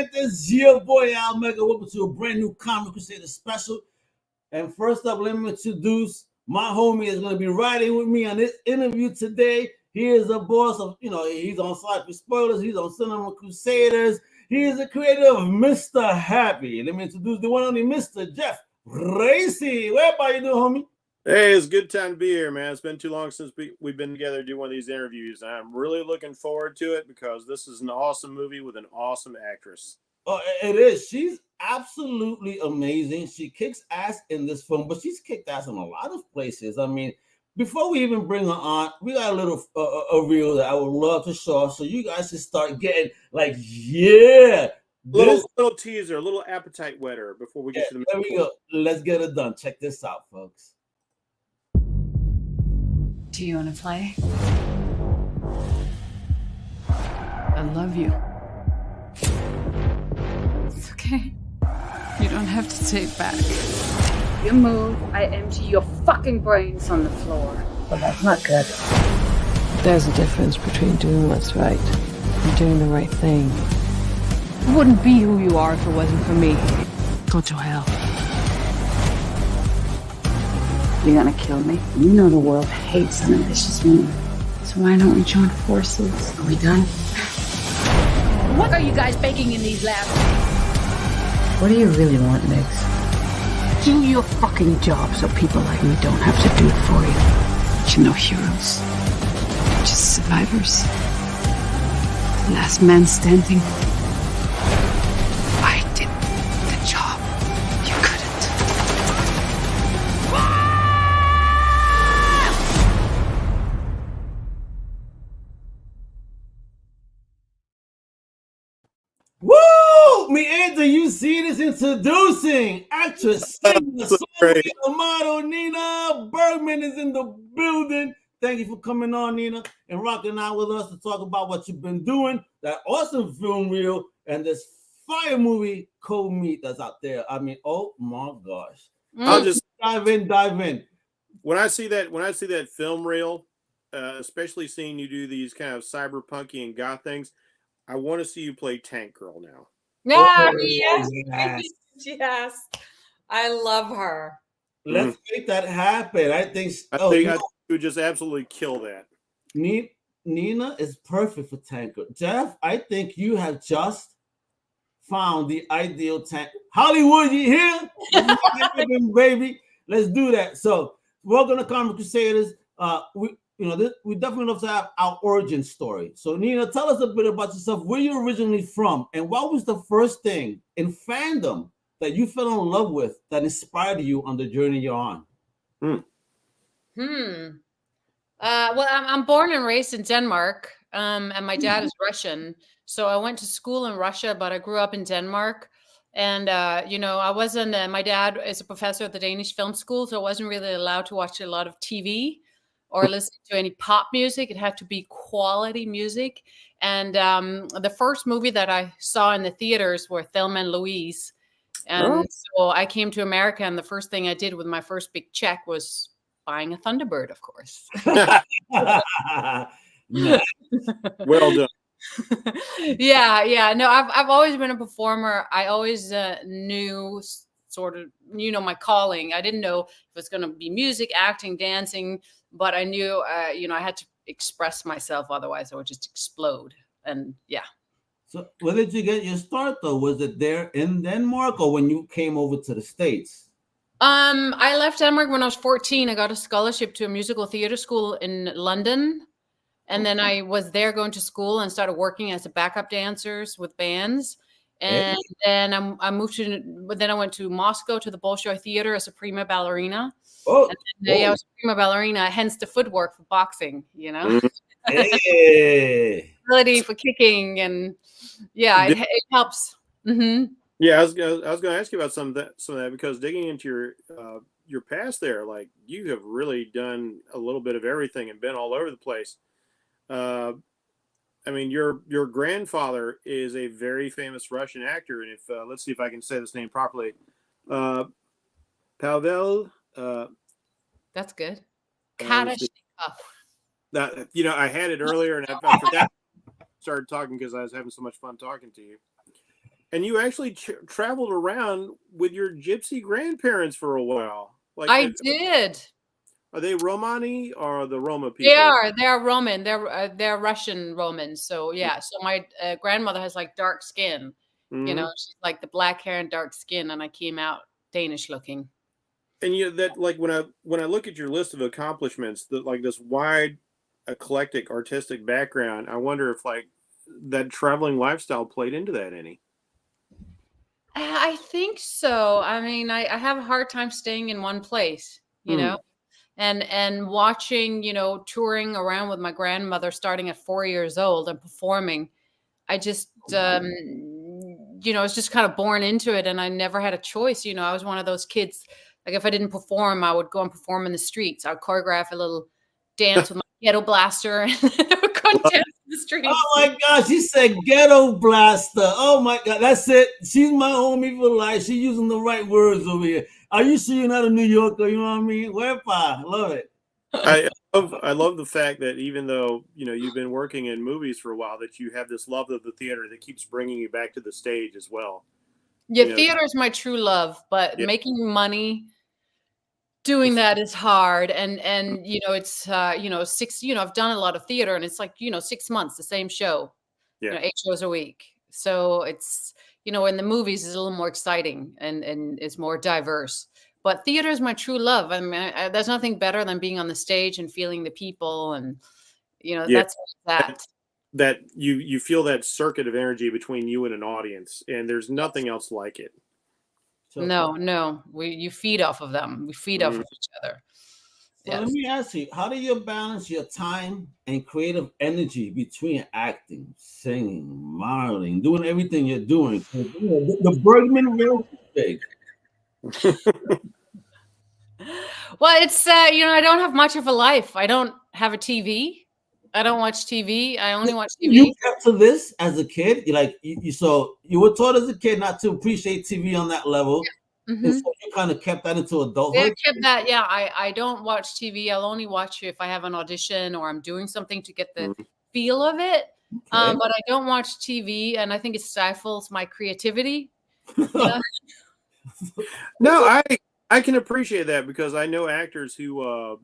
it? This is your boy Al Mega. Welcome to a brand new Comic Crusaders Special. And first up, let me introduce my homie is going to be riding with me on this interview today. He is the boss of, he's on Sci-Fi Spoilers. He's on Cinema Crusaders. He is the creator of Mr. Happy. Let me introduce the one only Mr. Jeff Bracey. Where are you doing, homie? Hey, it's a good time to be here, man. It's been too long since we've been together doing one of these interviews. I'm really looking forward to it because this is an awesome movie with an awesome actress. Oh, it is. She's absolutely amazing. She kicks ass in this film, but she's kicked ass in a lot of places. I mean, before we even bring her on, we got a little a reel that I would love to show, so you guys should start getting like, little teaser, a little appetite wetter before we get to the. There we go. Let's get it done. Check this out, folks. Do you want to play? I love you. It's okay. You don't have to take back. You move, I empty your fucking brains on the floor. Well, that's not good. There's a difference between doing what's right and doing the right thing. You wouldn't be who you are if it wasn't for me. Go to hell. You're gonna kill me? You know the world hates an ambitious woman. So why don't we join forces? Are we done? What are you guys baking in these labs? What do you really want, Nix? Do your fucking job so people like me don't have to do it for you. You're no heroes. You're just survivors. Last man standing. I did the job. You couldn't. Woo! Me and do you see this introducing actress, singer, songwriter, model Nina Bergman is in the building. Thank you for coming on, Nina, and rocking out with us to talk about what you've been doing, that awesome film reel, and this fire movie Cold Meat that's out there. I mean, oh my gosh! I'll just dive in. When I see that film reel, especially seeing you do these kind of cyberpunky and goth things, I want to see you play Tank Girl now. Yeah, yes. I love her. Let's make that happen. I think you would just absolutely kill that. Nina is perfect for Tank Girl. Jeff, I think you have just found the ideal Tank. Hollywood, you here? Baby, let's do that. So, welcome to Comic Crusaders. We definitely love to have our origin story. So, Nina, tell us a bit about yourself, where you're originally from, and what was the first thing in fandom that you fell in love with that inspired you on the journey you're on? Well, I'm born and raised in Denmark, and my dad is Russian. So I went to school in Russia, but I grew up in Denmark. And, I wasn't, my dad is a professor at the Danish Film School, so I wasn't really allowed to watch a lot of TV or listen to any pop music. It had to be quality music. And the first movie that I saw in the theaters were Thelma and Louise. And so I came to America, and the first thing I did with my first big check was buying a Thunderbird, of course. Well done. Yeah. No, I've always been a performer. I always knew sort of, my calling. I didn't know if it was going to be music, acting, dancing, but I knew, I had to express myself. Otherwise, I would just explode. And yeah. So where did you get your start, though? Was it there in Denmark or when you came over to the States? I left Denmark when I was 14. I got a scholarship to a musical theater school in London. And then I was there going to school and started working as a backup dancers with bands. And then I went to Moscow to the Bolshoi Theater as a prima ballerina. I was a prima ballerina, hence the footwork for boxing, ability for kicking, and it helps. Mm-hmm. Yeah, I was going to ask you about some of that because digging into your past there, like you have really done a little bit of everything and been all over the place. I mean, your grandfather is a very famous Russian actor, and if let's see if I can say this name properly, Pavel. That's good. Kadashnikov. That I had it earlier and I forgot. Started talking because I was having so much fun talking to you. And you actually traveled around with your gypsy grandparents for a while. Like I did. Are they Romani or the Roma people? They're Roman. They're Russian Romans. So yeah. So my grandmother has like dark skin. You know, she's like the black hair and dark skin, and I came out Danish looking. And that like when I look at your list of accomplishments, that like this wide, eclectic artistic background, I wonder if like that traveling lifestyle played into that any. I think so. I mean, I have a hard time staying in one place, you know, and watching, you know, touring around with my grandmother starting at 4 years old and performing. I just, you know, I was just kind of born into it, and I never had a choice. You know, I was one of those kids. Like if I didn't perform, I would go and perform in the streets. I would choreograph a little dance with my ghetto blaster and I would go and dance in the streets. Oh my God, she said ghetto blaster. Oh my God, that's it. She's my homie for life. She's using the right words over here. Are you sure you're not a New Yorker? You know what I mean? Wherepa, I love it. I love the fact that even though, you know, you've been working in movies for a while, that you have this love of the theater that keeps bringing you back to the stage as well. Yeah, you know, theater is my true love, but making money doing that is hard. And you know, it's you know, I've done a lot of theater, and it's like, you know, 6 months, the same show, you know, 8 shows a week. So it's, you know, in the movies is a little more exciting and it's more diverse. But theater is my true love. I mean, there's nothing better than being on the stage and feeling the people, and you know, that's that you feel that circuit of energy between you and an audience, and there's nothing else like it. So, no, you feed off of them. We feed off of each other. So let me ask you, how do you balance your time and creative energy between acting, singing, modeling, doing everything you're doing? The Bergman real big. Well, it's you know, I don't have much of a life. I don't have a TV. I don't watch TV. I only watch TV. You kept to this as a kid. You like so you were taught as a kid not to appreciate TV on that level. Yeah. And so you kind of kept that into adulthood. Yeah, kept that. Yeah, I don't watch TV. I'll only watch it if I have an audition or I'm doing something to get the feel of it. Okay. But I don't watch TV, and I think it stifles my creativity. No, I can appreciate that, because I know actors who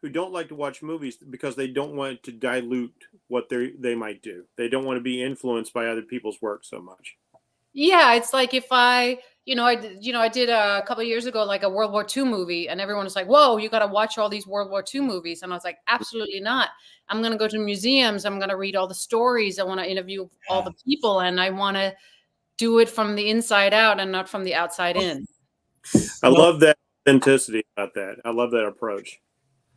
don't like to watch movies because they don't want to dilute what they might do. They don't want to be influenced by other people's work so much. Yeah, it's like if I did a couple of years ago like a World War II movie, and everyone was like, "Whoa, you got to watch all these World War II movies," and I was like, "Absolutely not! I'm going to go to museums. I'm going to read all the stories. I want to interview all the people, and I want to do it from the inside out and not from the outside in." I love that authenticity about that. I love that approach.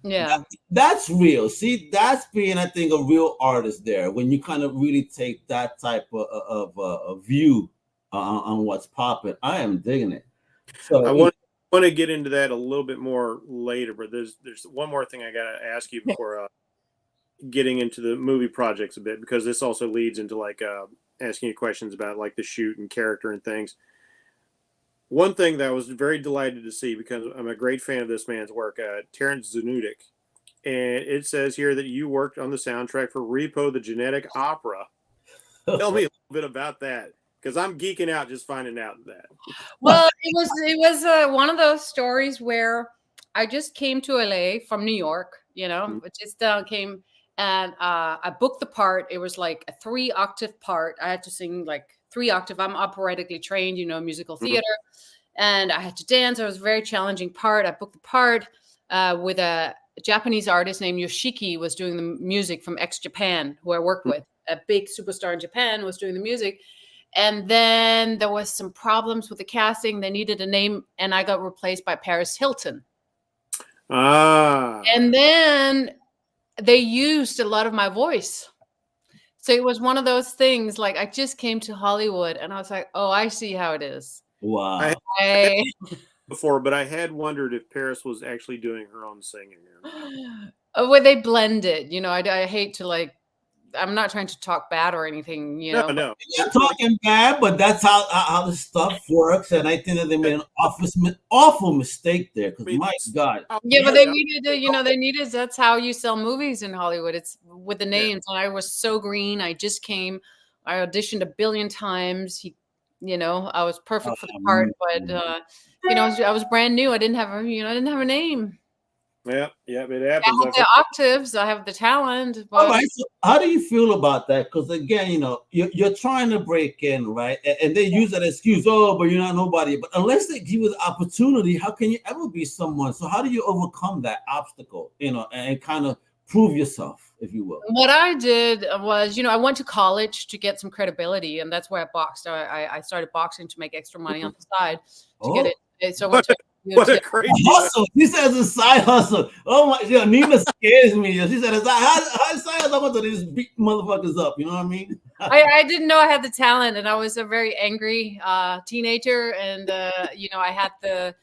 Yeah, that's real. See, that's being, I think, a real artist there, when you kind of really take that type of view on what's popping. I am digging it. So I want to get into that a little bit more later, but there's one more thing I got to ask you before getting into the movie projects a bit, because this also leads into like asking you questions about like the shoot and character and things. One thing that I was very delighted to see, because I'm a great fan of this man's work, Terrence Zanudik, and it says here that you worked on the soundtrack for Repo the Genetic Opera. Tell me a little bit about that, because I'm geeking out just finding out that. Well, it was one of those stories where I just came to LA from New York, you know, just came, and I booked the part. It was like a 3-octave part. I had to sing like 3-octave. I'm operatically trained, you know, musical theater, and I had to dance. It was a very challenging part. I booked the part with a Japanese artist named Yoshiki, was doing the music from X Japan, who I worked with. A big superstar in Japan was doing the music. And then there was some problems with the casting. They needed a name, and I got replaced by Paris Hilton. And then they used a lot of my voice. So it was one of those things, like I just came to Hollywood and I was like, oh, I see how it is. Wow. Before, but I had wondered if Paris was actually doing her own singing. Well, they blend it. You know, I hate to like, I'm not trying to talk bad or anything, you know. No. You're talking bad, but that's how the stuff works. And I think that they made an awful mistake there, because my God. Yeah, but they needed to, you know, that's how you sell movies in Hollywood. It's with the names. And I was so green. I just came. I auditioned a billion times. You know, I was perfect for the part, but you know, I was brand new. I didn't have a name. Yeah, it I happens. have the octaves. I have the talent. But All right. So how do you feel about that? Because again, you know, you're trying to break in, right? And they use that excuse, oh, but you're not nobody. But unless they give you the opportunity, how can you ever be someone? So how do you overcome that obstacle, you know, and kind of prove yourself, if you will? What I did was, you know, I went to college to get some credibility, and that's where I boxed. I started boxing to make extra money on the side to get it. So I went to what a crazy hustle. She says a side hustle. Oh my, yeah, Nina scares me. She said, how side hustle? I'm going to just beat motherfuckers up. You know what I mean? I didn't know I had the talent, and I was a very angry teenager, and you know, I had the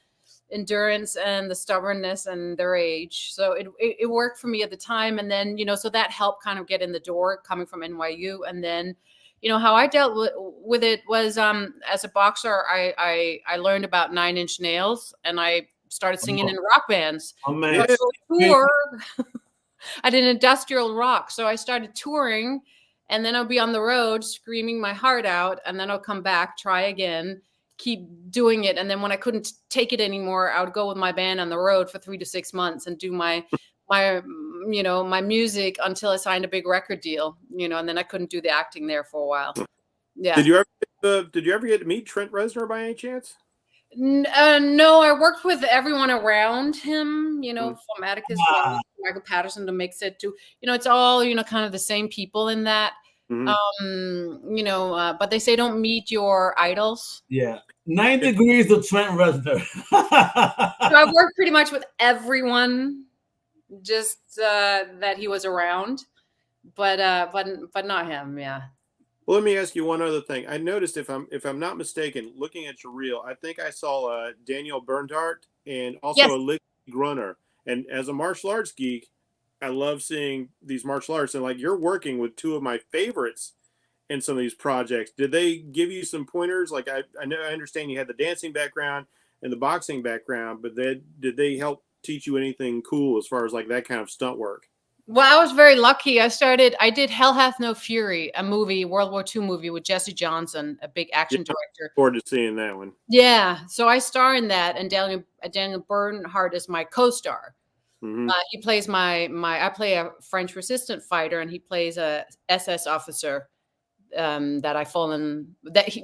endurance and the stubbornness and their age, so it worked for me at the time. And then, you know, so that helped kind of get in the door coming from NYU. And then, you know, how I dealt with it was as a boxer, I learned about 9 Inch Nails, and I started singing in rock bands. Oh man, I did industrial rock, so I started touring, and then I'll be on the road screaming my heart out, and then I'll come back, try again, keep doing it. And then when I couldn't take it anymore, I would go with my band on the road for 3 to 6 months and do my you know, my music until I signed a big record deal, you know, and then I couldn't do the acting there for a while. Yeah. Did you ever get to meet Trent Reznor by any chance? No, I worked with everyone around him, you know, from Atticus to Michael Patterson to Mix It to, you know, it's all, you know, kind of the same people in that. You know, but they say don't meet your idols. Yeah. 9 degrees of Trent Reznor. So I worked pretty much with everyone, just that he was around, but not him. Yeah. Well, let me ask you one other thing. I noticed, if I'm not mistaken, looking at your reel, I think I saw Daniel Bernhardt and also a Lick Grunner. And as a martial arts geek, I love seeing these martial arts, and like you're working with 2 of my favorites in some of these projects. Did they give you some pointers? Like I understand you had the dancing background and the boxing background, but did they help teach you anything cool as far as like that kind of stunt work? Well, I was very lucky. I did Hell Hath No Fury, a movie, World War II movie with Jesse Johnson, a big action director. Look forward to seeing that one. Yeah, so I star in that, and Daniel Bernhardt is my co-star. He plays I play a French resistant fighter, and he plays a SS officer that I fall in.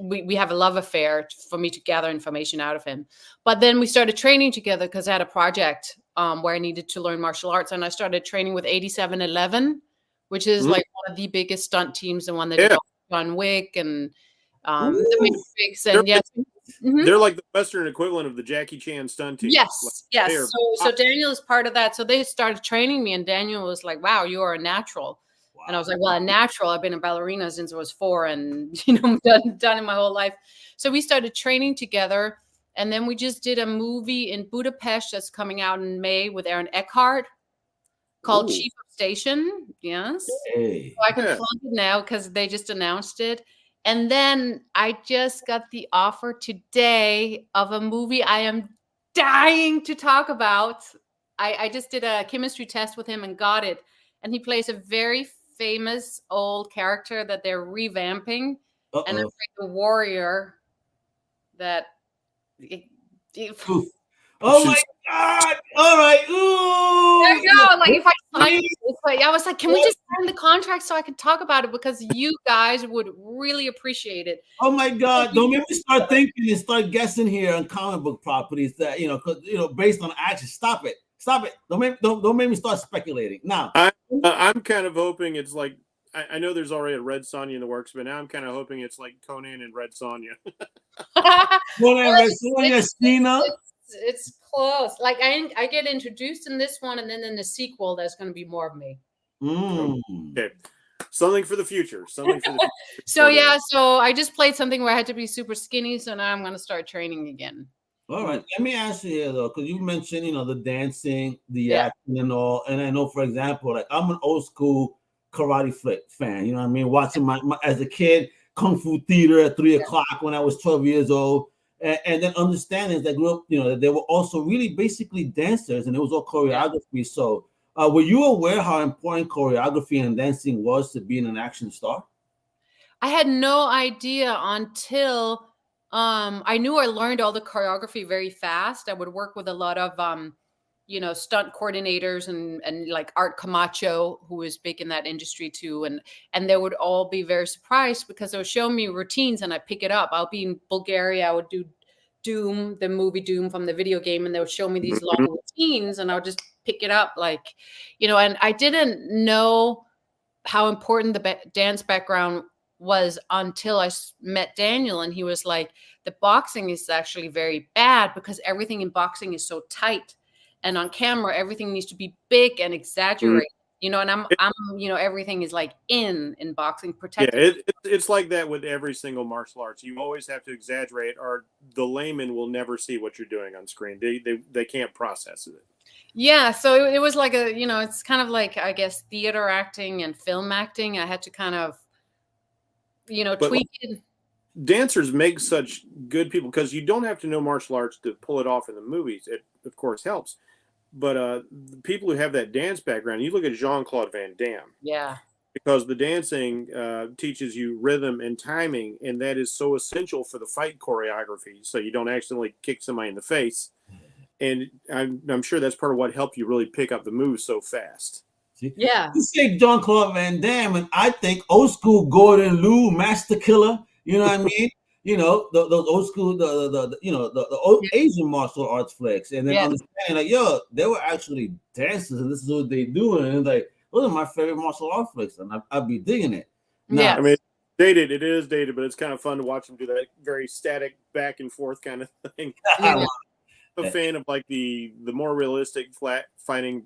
We have a love affair for me to gather information out of him. But then we started training together because I had a project where I needed to learn martial arts, and I started training with 8711, which is like one of the biggest stunt teams, the one that did John Wick and the Matrix, and they're like the Western equivalent of the Jackie Chan stunt team. Yes, yes. So Daniel is part of that. So they started training me, and Daniel was like, "Wow, you are a natural." Wow. And I was like, "Well, a natural. I've been a ballerina since I was 4, and you know, done in my whole life." So we started training together, and then we just did a movie in Budapest that's coming out in May with Aaron Eckhart called Chief of Station. Yes, Hey. So I can plug it now because they just announced it. And then I just got the offer today of a movie I am dying to talk about. I just did a chemistry test with him and got it. And he plays a very famous old character that they're revamping. And I'm like the warrior that... Oh my God! All right. Ooh. There you go. Like if I signed it, I was like, can we just sign the contract so I can talk about it, because you guys would really appreciate it. Oh my God! Don't make me start thinking and start guessing here on comic book properties that based on action. Stop it! Stop it! Don't make me start speculating now. I'm kind of hoping it's like, I know there's already a Red Sonja in the works, but now I'm kind of hoping it's like Conan and Red Sonja. Conan, Red Sonja, Cena. It's close. Like I get introduced in this one, and then in the sequel, there's going to be more of me. Okay, something for the future. Something for the future. So I just played something where I had to be super skinny, so now I'm going to start training again. All right, let me ask you here though, because you mentioned the dancing, the acting, and all, and I know, for example, like I'm an old school karate flick fan. You know what I mean? Watching my as a kid, Kung Fu theater at 3 o'clock when I was 12 years old. And then understanding that grew up, that they were also really basically dancers, and it was all choreography. So were you aware how important choreography and dancing was to being an action star? I had no idea until I knew I learned all the choreography very fast. I would work with a lot of stunt coordinators and like Art Camacho, who was big in that industry too. And they would all be very surprised because they would show me routines and I pick it up. I'll be in Bulgaria. I would do Doom, the movie Doom from the video game. And they would show me these long routines and I would just pick it up and I didn't know how important the dance background was until I met Daniel. And he was like, the boxing is actually very bad because everything in boxing is so tight. And on camera, everything needs to be big and exaggerated, and I'm everything is like in boxing protected. Yeah, it's like that with every single martial arts. You always have to exaggerate, or the layman will never see what you're doing on screen. They can't process it. Yeah, so it was like it's kind of like, I guess, theater acting and film acting. I had to kind of, tweak it. Dancers make such good people because you don't have to know martial arts to pull it off in the movies. It, of course, helps. But the people who have that dance background, you look at Jean-Claude Van Damme. Yeah. Because the dancing teaches you rhythm and timing, and that is so essential for the fight choreography, so you don't accidentally kick somebody in the face. And I'm sure that's part of what helped you really pick up the moves so fast. Yeah. You say Jean-Claude Van Damme, and I think old school Gordon Liu, Master Killer. You know what I mean? The old school, the old Asian martial arts flicks, and then understanding they were actually dancers, and this is what they do, and like those are my favorite martial arts flicks, and I'd be digging it. Now, I mean, it is dated, but it's kind of fun to watch them do that very static back and forth kind of thing. I'm a fan of like the more realistic flat fighting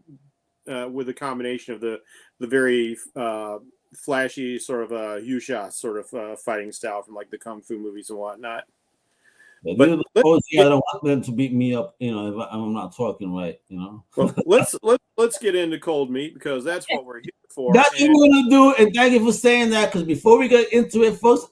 with a combination of the very flashy sort of Yusha sort of fighting style from like the kung fu movies and whatnot. Yeah, but I don't want them to beat me up, if I'm not talking right, Well, let's get into cold meat because that's what we're here for. That's what we're gonna do, and thank you for saying that. Because before we get into it, folks,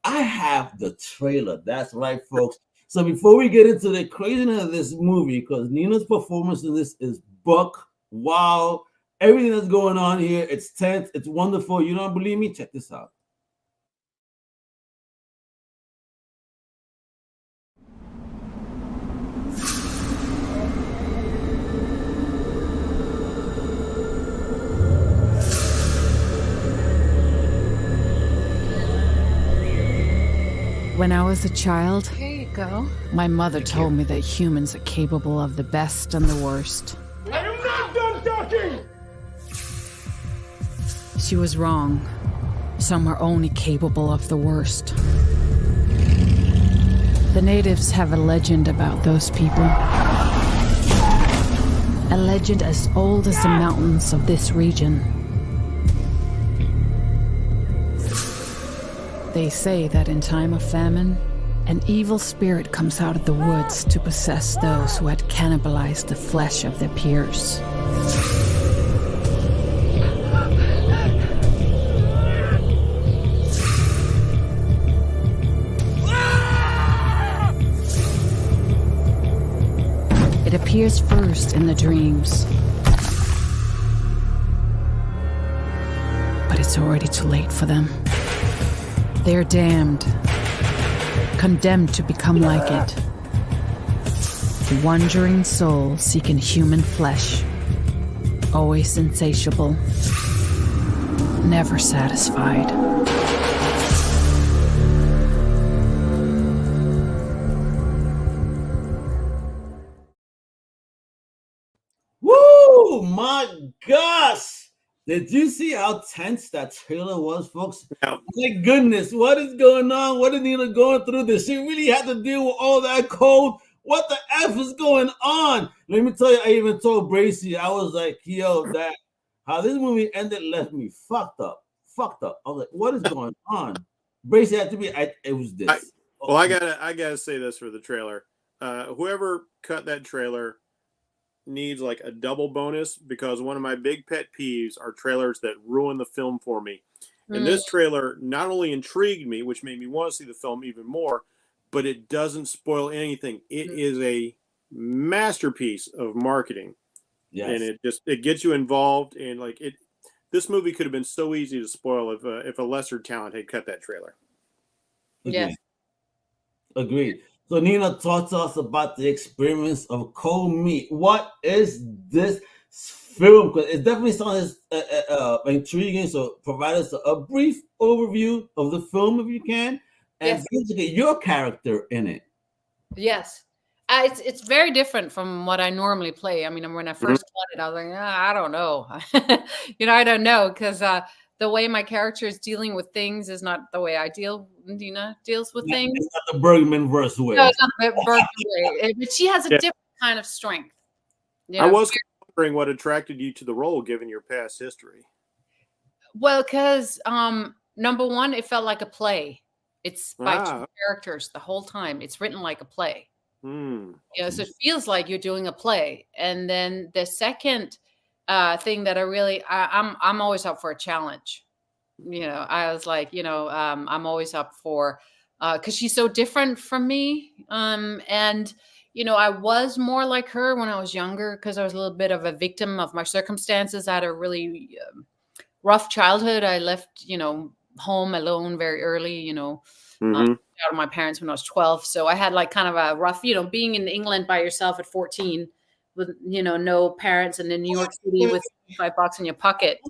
I have the trailer. That's right, folks. So before we get into the craziness of this movie, because Nina's performance in this is buck wow. Everything that's going on here, it's tense, it's wonderful. You don't believe me? Check this out. When I was a child, here you go. my mother told me that humans are capable of the best and the worst. I am not done talking! She was wrong. Some are only capable of the worst. The natives have a legend about those people. A legend as old as the mountains of this region. They say that in time of famine, an evil spirit comes out of the woods to possess those who had cannibalized the flesh of their peers. It appears first in the dreams. But it's already too late for them. They're damned. Condemned to become like it. A wandering soul seeking human flesh. Always insatiable. Never satisfied. Woo! My gosh! Did you see how tense that trailer was, folks? Yeah. My goodness, what is going on? What is Nina going through? Did she really have to deal with all that cold? What the F is going on? Let me tell you, I even told Bracey, I was like, yo, that how this movie ended left me fucked up. Fucked up. I was like, what is going on? Bracey had to be, it was this. I gotta say this for the trailer. Whoever cut that trailer needs like a double bonus because one of my big pet peeves are trailers that ruin the film for me. And this trailer not only intrigued me, which made me want to see the film even more, but it doesn't spoil anything. It is a masterpiece of marketing. Yes. And it gets you involved, and like this movie could have been so easy to spoil if a lesser talent had cut that trailer. Yes. Agreed. So Nina, talk to us about the experience of Cold Meat. What is this film? Because it definitely sounds intriguing. So provide us a brief overview of the film if you can, and Yes. basically your character in it. Yes. It's very different from what I normally play. I mean, when I first got it, I was like, I don't know. I don't know, because the way my character is dealing with things is not the way I deals with things. It's not the Bergman verse way. No, it's not the Bergman way. But she has a different kind of strength. I was wondering what attracted you to the role, given your past history. Well, because number one, it felt like a play. It's by two characters the whole time. It's written like a play. So it feels like you're doing a play. And then the second thing that I'm always up for a challenge. I was like, I'm always up for, because she's so different from me. And I was more like her when I was younger, because I was a little bit of a victim of my circumstances. I had a really rough childhood. I left, home alone very early, out of my parents when I was 12. So I had like kind of a rough, being in England by yourself at 14 with, no parents, and in New York City with $5 in your pocket.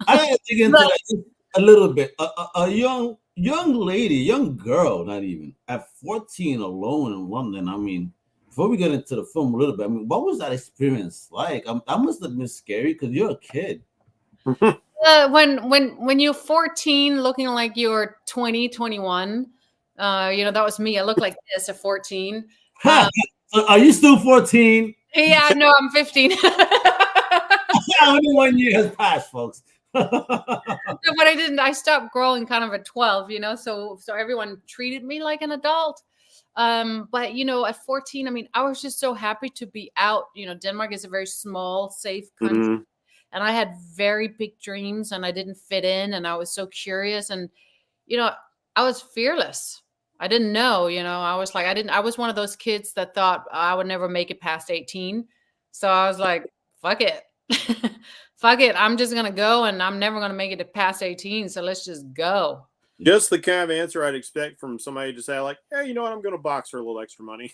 I had to dig into that a little bit. A young lady, young girl, not even, at 14 alone in London. I mean, before we get into the film a little bit, I mean, what was that experience like? That must have been scary because you're a kid. When you're 14 looking like you're 20, 21, that was me. I looked like this at 14. So are you still 14? Yeah, no, I'm 15. Only 1 year has passed, folks. No, but I stopped growing kind of at 12, so everyone treated me like an adult. But at 14, I mean, I was just so happy to be out. Denmark is a very small, safe country. And I had very big dreams, and I didn't fit in, and I was so curious, and I was fearless. I didn't know, I was like, I was one of those kids that thought I would never make it past 18. So I was like, fuck it. Fuck it. I'm just going to go, and I'm never going to make it past 18. So let's just go. Just the kind of answer I'd expect from somebody to say, like, hey, you know what? I'm going to box for a little extra money.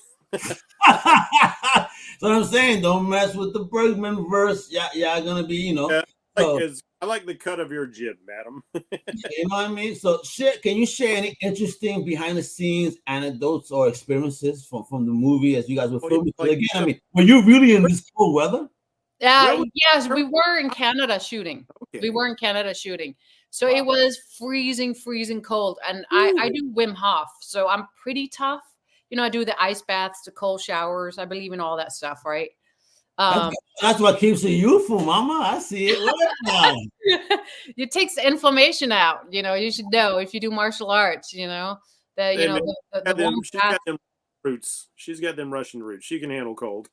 So I'm saying, don't mess with the Bergman verse. Y'all gonna be, I like the cut of your jib, madam. You know what I mean? So, can you share any interesting behind the scenes anecdotes or experiences from the movie as you guys were filming? Again, I mean, were you really in this cold weather? Yes, we were in Canada shooting. Okay. We were in Canada shooting. So it was freezing cold, and I do Wim Hof, so I'm pretty tough. I do the ice baths, the cold showers. I believe in all that stuff, right? That's what keeps you youthful, Mama. I see it right now. It takes the inflammation out. You should know if you do martial arts. She's got them roots. She's got them Russian roots. She can handle cold.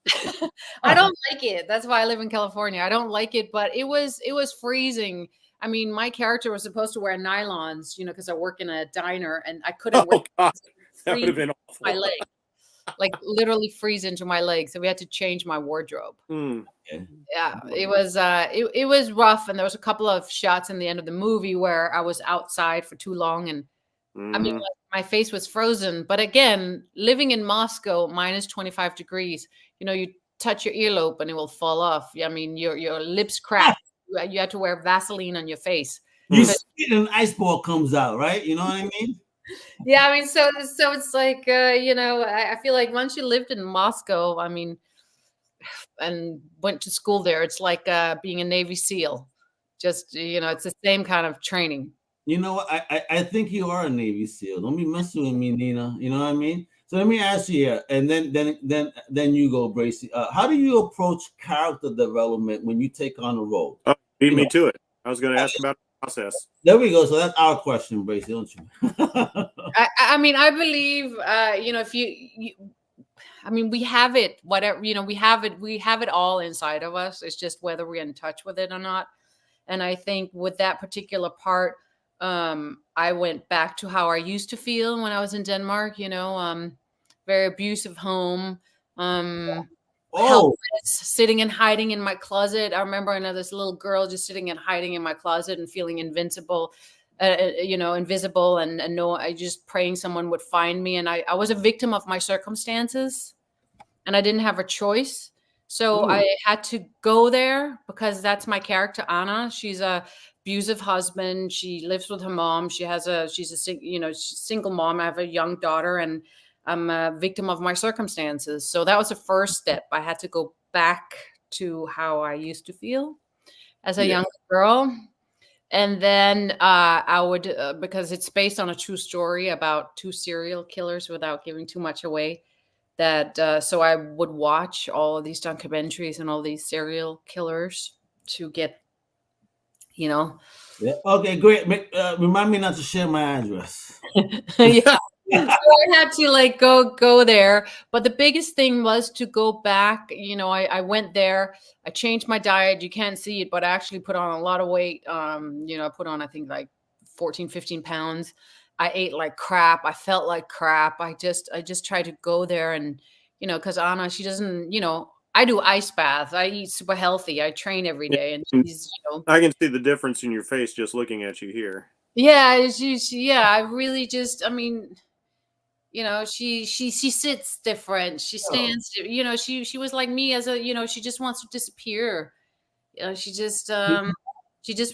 I don't like it. That's why I live in California. I don't like it, but it was Oh, freezing. I mean, my character was supposed to wear nylons, because I work in a diner, and I couldn't wear. That would have been awful. My leg, like literally freeze into my leg. So we had to change my wardrobe. Yeah, it was it was rough, and there was a couple of shots in the end of the movie where I was outside for too long, and I mean, like, my face was frozen. But again, living in Moscow, minus 25 degrees, you touch your earlobe and it will fall off. I mean, your lips crack. You have to wear Vaseline on your face. You spit and an ice ball comes out, right? You know what I mean? Yeah, I mean, so it's like, I feel like once you lived in Moscow, I mean, and went to school there, it's like being a Navy SEAL. Just, it's the same kind of training. You know what? I think you are a Navy SEAL. Don't be messing with me, Nina. You know what I mean? So let me ask you here, and then you go, Bracey. How do you approach character development when you take on a role? Oh, beat me to it. I was going to ask about the process. There we go. So that's our question, Bracey, don't you? I mean, I believe, if you I mean, we have it, whatever, we have it all inside of us. It's just whether we're in touch with it or not. And I think with that particular part, I went back to how I used to feel when I was in Denmark, very abusive home, helpless, sitting and hiding in my closet. I remember this little girl just sitting and hiding in my closet and feeling invincible. invisible and no, I just praying someone would find me. And I was a victim of my circumstances and I didn't have a choice. So I had to go there because that's my character, Anna. She's a abusive husband. She lives with her mom. She's a single mom. I have a young daughter and I'm a victim of my circumstances. So that was the first step. I had to go back to how I used to feel as a young girl. And then I would, because it's based on a true story about 2 serial killers without giving too much away, so I would watch all of these documentaries and all these serial killers to get, Yeah. Okay, great. Remind me not to share my address. Yeah. So I had to go there. But the biggest thing was to go back. I went there. I changed my diet. You can't see it, but I actually put on a lot of weight. I put on, I think, like 14, 15 pounds. I ate like crap. I felt like crap. I just tried to go there and, because Anna, she doesn't, I do ice baths. I eat super healthy. I train every day. And she's, I can see the difference in your face just looking at you here. Yeah. I really just, she sits different. She stands, she was like me as a, she just wants to disappear. She just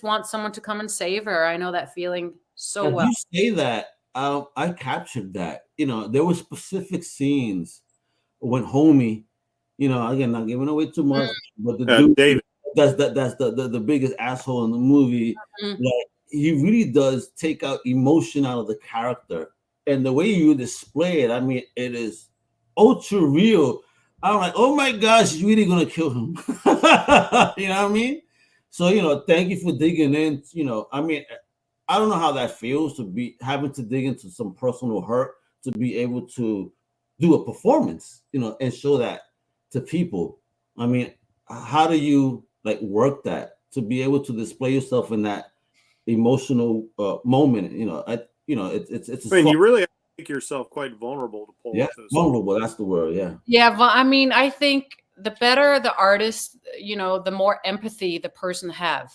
wants someone to come and save her. I know that feeling so well. You say that, I captured that. There were specific scenes when homie, again, not giving away too much, but the dude, David, that's the biggest asshole in the movie. Like, he really does take out emotion out of the character. And the way you display it, I mean, it is ultra real. I'm like, oh my gosh, she's really gonna kill him. You know what I mean? So, thank you for digging in. I mean, I don't know how that feels to be having to dig into some personal hurt to be able to do a performance, and show that to people. I mean, how do you work that to be able to display yourself in that emotional moment? It's. I mean, you really have to make yourself quite vulnerable to pull off those. Vulnerable. That's the word. Yeah. Yeah. Well, I mean, I think the better the artist, the more empathy the person have.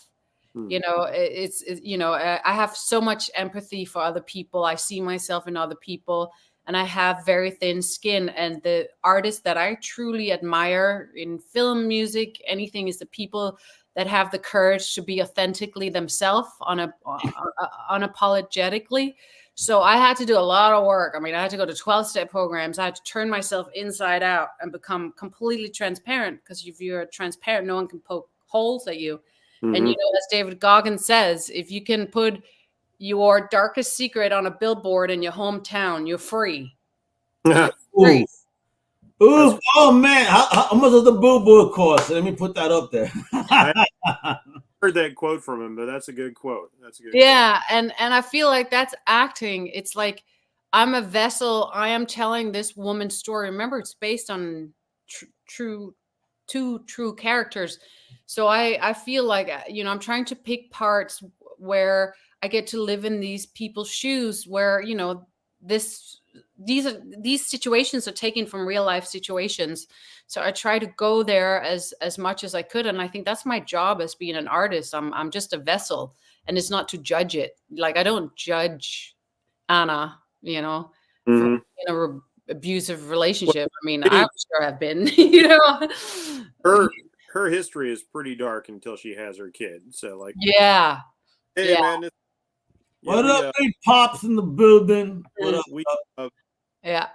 I have so much empathy for other people. I see myself in other people and I have very thin skin. And the artists that I truly admire in film, music, anything is the people that have the courage to be authentically themselves unapologetically. So I had to do a lot of work. I mean, I had to go to 12-step programs. I had to turn myself inside out and become completely transparent, because if you're transparent, no one can poke holes at you. And, as David Goggins says, if you can put your darkest secret on a billboard in your hometown, you're free. You're free. Ooh, oh, man. How much does the billboard cost? Let me put that up there. I heard that quote from him, but that's a good quote. Yeah. And I feel like that's acting. It's like, I'm a vessel. I am telling this woman's story. Remember, it's based on two true characters. So I feel like, I'm trying to pick parts where I get to live in these people's shoes where, these situations are taken from real life situations. So I try to go there as much as I could. And I think that's my job as being an artist. I'm just a vessel, and it's not to judge it. Like, I don't judge Anna, for an abusive relationship. I mean, I'm sure I've been, Her history is pretty dark until she has her kid. So yeah. Hey, man. What up, big pops in the building? What up? Yeah.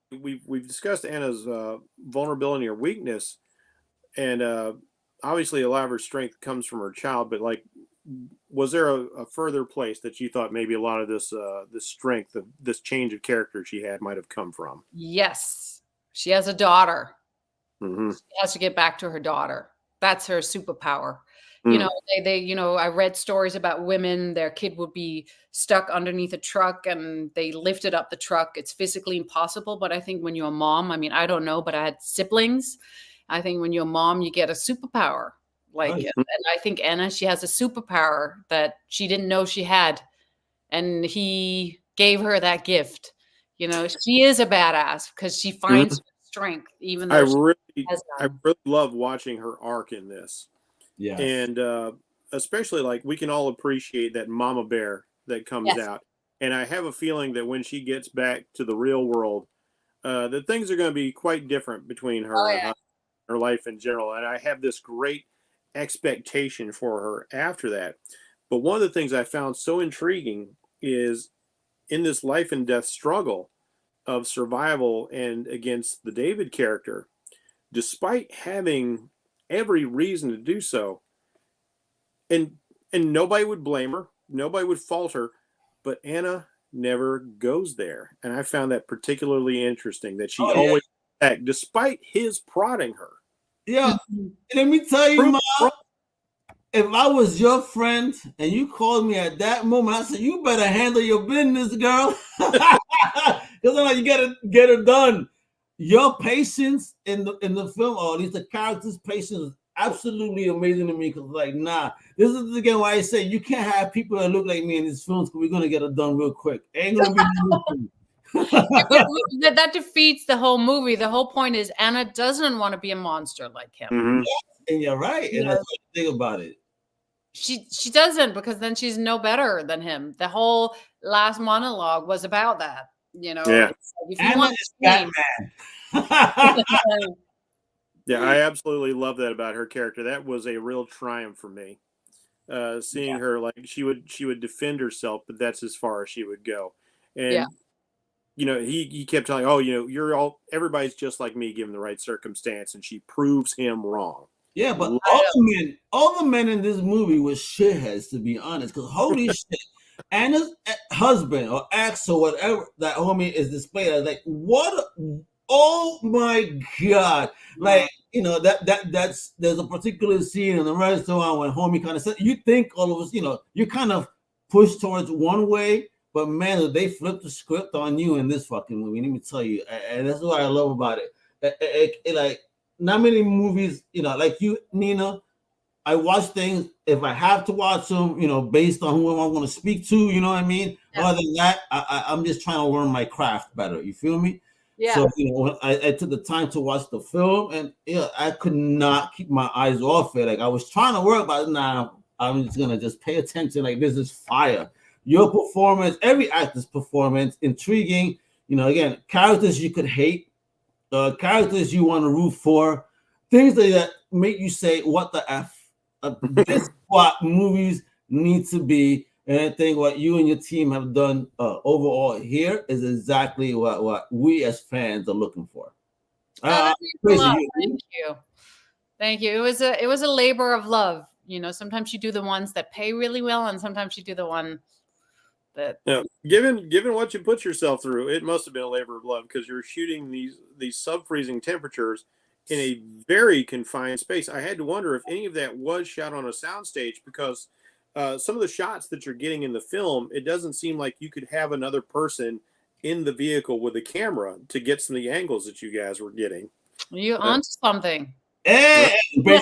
We've discussed Anna's vulnerability or weakness, and obviously a lot of her strength comes from her child. But was there a further place that you thought maybe a lot of this strength, of this change of character she had, might have come from? Yes, she has a daughter. Mm-hmm. She has to get back to her daughter. That's her superpower. I read stories about women, their kid would be stuck underneath a truck and they lifted up the truck. It's physically impossible. But I think when you're a mom, I mean, I don't know, but I had siblings. I think when you're a mom, you get a superpower. And I think Anna, she has a superpower that she didn't know she had. And he gave her that gift. She is a badass because she finds strength, even though I really love watching her arc in this. Yeah. And especially we can all appreciate that Mama Bear that comes out. And I have a feeling that when she gets back to the real world, that things are going to be quite different between her and her life in general. And I have this great expectation for her after that. But one of the things I found so intriguing is in this life and death struggle of survival and against the David character, despite having every reason to do so, and nobody would blame her, nobody would fault her, but Anna never goes there. And I found that particularly interesting, that she always back, despite his prodding her. Yeah, let me tell you, Mom, if I was your friend and you called me at that moment, I said, you better handle your business, girl. Because you gotta get it done. Your patience in the film, or at least the character's patience, is absolutely amazing to me. Because this is again why I say you can't have people that look like me in these films, because we're gonna get it done real quick. Ain't gonna be nothing. That defeats the whole movie. The whole point is Anna doesn't want to be a monster like him. Mm-hmm. And you're right. And that's what you think about it. She doesn't, because then she's no better than him. The whole last monologue was about that. Yeah. Like, if you want Batman. Yeah, I absolutely love that about her character. That was a real triumph for me. Seeing her, like, she would defend herself, but that's as far as she would go. And he kept telling, everybo's just like me given the right circumstance, and she proves him wrong. Yeah, but all the men in this movie were shitheads, to be honest. Because holy shit, Anna's husband or ex or whatever that homie is displayed as, like, what? Oh my god! Like, that's there's a particular scene in the restaurant when homie kind of said, you think all of us, you're kind of pushed towards one way, but man, they flipped the script on you in this fucking movie. Let me tell you, and that's what I love about it. Like, not many movies, like you, Nina, I watch things if I have to watch them, based on who I'm going to speak to, you know what I mean? Yeah. Other than that, I'm just trying to learn my craft better. You feel me? Yeah. So, I took the time to watch the film, and I could not keep my eyes off it. Like, I was trying to work, but I'm just going to just pay attention. Like, this is fire. Your performance, every actor's performance, intriguing. Again, characters you could hate, characters you want to root for, things that make you say, what the F? This is what movies need to be. And I think what you and your team have done overall here is exactly what we as fans are looking for. Thank you. It was a labor of love. Sometimes you do the ones that pay really well, and sometimes you do the one that. Given what you put yourself through, it must have been a labor of love, because you're shooting these sub-freezing temperatures in a very confined space. I had to wonder if any of that was shot on a soundstage, because some of the shots that you're getting in the film, it doesn't seem like you could have another person in the vehicle with a camera to get some of the angles that you guys were getting. You onto something. Hey, we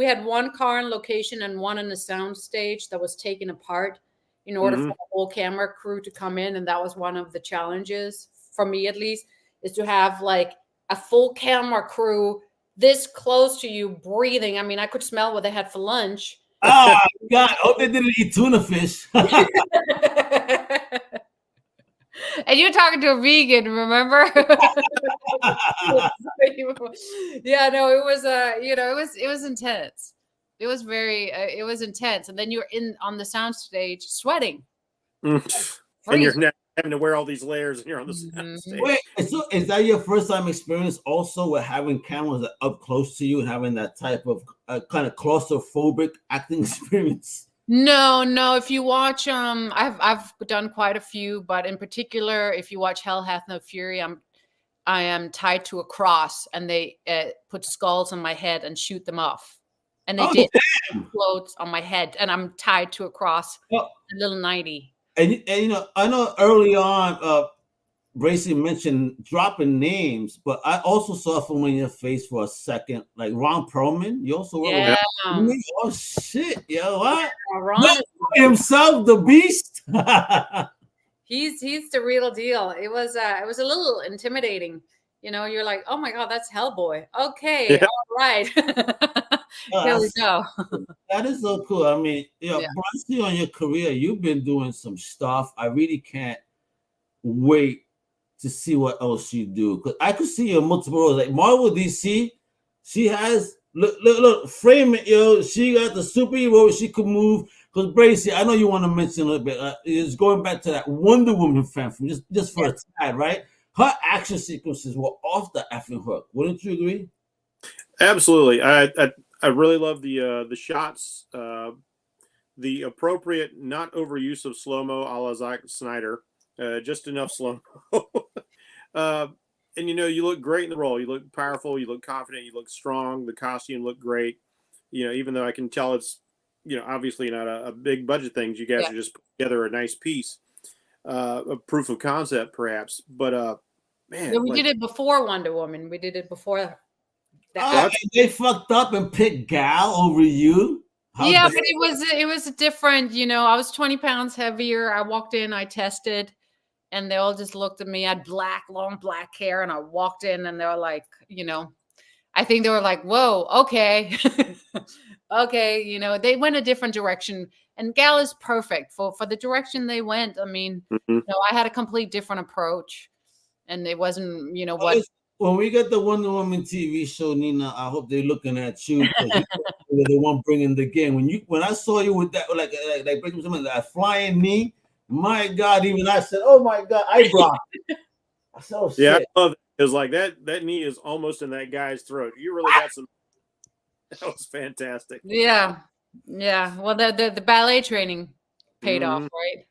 had one car on location and one in the sound stage that was taken apart in order for the whole camera crew to come in, and that was one of the challenges for me, at least, is to have like a full camera crew this close to you breathing. I mean, I could smell what they had for lunch. Oh God! I hope they didn't eat tuna fish. And you're talking to a vegan, remember? Yeah, no, it was it was intense. It was it was intense. And then you're on the soundstage sweating. And you're having to wear all these layers, and you're on the soundstage. Wait, so is that your first time experience also with having cameras up close to you and having that type of kind of claustrophobic acting experience? No. If you watch, I've done quite a few, but in particular, if you watch Hell Hath No Fury, I am tied to a cross, and they put skulls on my head and shoot them off, and they did floats on my head, and I'm tied to a cross, a little 90. And I know early on, Bracey mentioned dropping names, but I also saw someone in your face for a second, like Ron Perlman. You also were oh shit, yo, what? Ron himself, the beast. He's the real deal. It was a little intimidating. You're like, oh my God, that's Hellboy. Okay, all right. Here we go. That is so cool. I mean, Yeah. Bracey, on your career, you've been doing some stuff. I really can't wait to see what else you do, because I could see you in multiple roles. Like Marvel DC, she has look, frame it, yo. She got the superhero. She could move. Because Bracey, I know you want to mention a little bit. Is going back to that Wonder Woman fan from just for a tad, right? Her action sequences were off the effing hook. Wouldn't you agree? Absolutely. I really love the shots, the appropriate, not overuse of slow mo, a la Zack Snyder, just enough slow mo. And you look great in the role. You look powerful. You look confident. You look strong. The costume looked great. Even though I can tell it's obviously not a big budget thing. You guys are just putting together a nice piece, a proof of concept, perhaps. But man, Yeah, we did it before Wonder Woman. We did it before. They fucked up and picked Gal over you. But it was different. I was 20 pounds heavier. I walked in, I tested, and they all just looked at me. I had long black hair, and I walked in, and they were like, I think they were like, "Whoa, okay." Okay, they went a different direction, and Gal is perfect for the direction they went. I mean, I had a complete different approach, and it wasn't, what. When we get the Wonder Woman TV show, Nina, I hope they're looking at you because you're the one bringing the game. When I saw you with that, like breaking something that flying knee, my God, even I said, "Oh my God, eyebrow." I said, "Oh shit." Yeah, I love it. It was like that knee is almost in that guy's throat. You really got some. That was fantastic. Yeah. Well, the ballet training paid off, right?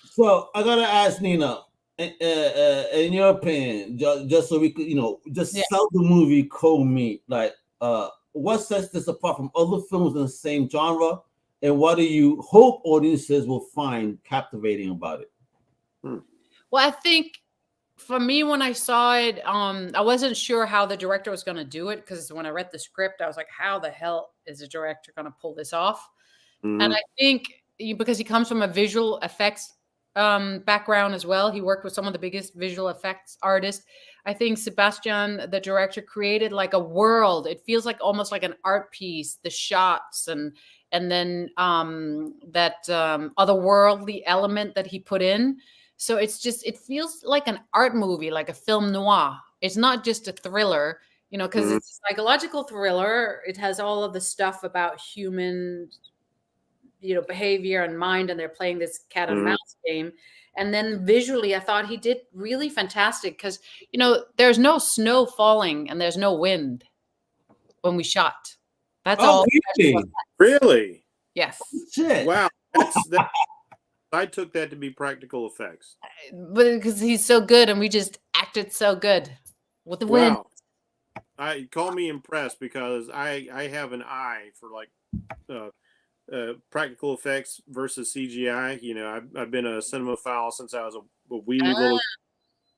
So I gotta ask Nina, in your opinion, just so we could, sell the movie cold meat. Like, what sets this apart from other films in the same genre, and what do you hope audiences will find captivating about it? Well, I think. For me, when I saw it, I wasn't sure how the director was going to do it, because when I read the script, I was like, how the hell is the director going to pull this off? And I think because he comes from a visual effects background as well, he worked with some of the biggest visual effects artists. I think Sebastian, the director, created like a world. It feels like almost like an art piece, the shots and then that otherworldly element that he put in. So it feels like an art movie, like a film noir. It's not just a thriller, because it's a psychological thriller. It has all of the stuff about human, behavior and mind, and they're playing this cat and mouse game. And then visually, I thought he did really fantastic because, there's no snow falling and there's no wind when we shot. That's all. Really? Yes. Shit. Wow. I took that to be practical effects. But because he's so good, and we just acted so good with the wind. I call me impressed, because I have an eye for like practical effects versus CGI. I've been a cinemaphile since I was a wee little